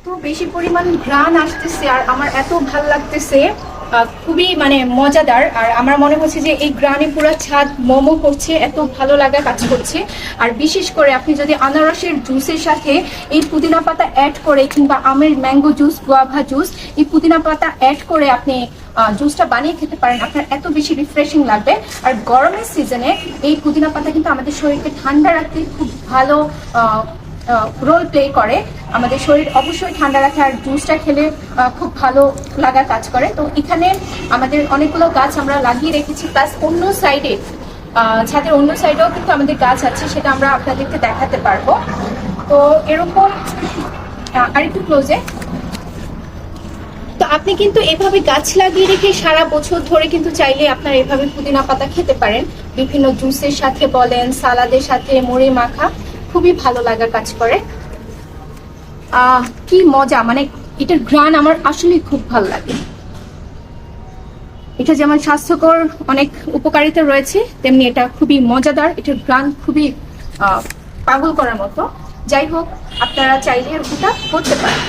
এত বেশি পরিমাণ ঘ্রাণ আসতেছে আর আমার এত ভাল লাগতেছে, খুবই মানে মজাদার। আর আমার মনে হচ্ছে যে এই গ্রানে পুরো ছাদ মোমো করছে, এত ভালো লাগা কাজ করছে। আর বিশেষ করে আপনি যদি আনারসের জুসের সাথে এই পুদিনা পাতা অ্যাড করে, কিংবা আমের ম্যাঙ্গো জুস, গুয়াভা জুস, এই পুদিনা পাতা অ্যাড করে আপনি জুসটা বানিয়ে খেতে পারেন, আপনার এত বেশি রিফ্রেশিং লাগবে। আর গরমের সিজনে এই পুদিনা পাতা কিন্তু আমাদের শরীরকে ঠান্ডা রাখতে খুব ভালো রোল প্লে করে। আমাদের শরীর অবশ্যই ঠান্ডা রাখে, আর জুসটা খেলে খুব ভালো লাগার কাজ করে। তো এখানে আমাদের অনেকগুলো গাছ আমরা লাগিয়ে রেখেছি, প্লাস অন্য সাইডে ছাদের অন্য সাইডেও কিন্তু আমাদের গাছ আছে, সেটা আমরা আপনাদেরকে দেখাতে পারবো। তো এরকম আরেকটু ক্লোজে, তো আপনি কিন্তু এভাবে গাছ লাগিয়ে রেখে সারা বছর ধরে কিন্তু চাইলে আপনার এভাবে পুদিনা পাতা খেতে পারেন, বিভিন্ন জুসের সাথে বলেন, সালাদের সাথে, মুড়ি মাখা, খুবই ভালো লাগা কাজ করে। কি মজা, মানে এটার ঘ্রাণ আমার আসলে খুব ভালো লাগে। এটা যেমন স্বাস্থ্যকর অনেক উপকারিতা রয়েছে, তেমনি এটা খুবই মজাদার, এটার ঘ্রাণ খুবই পাগল করার মতো। যাই হোক, আপনারা চাইলে এরকমটা করতে পারেন।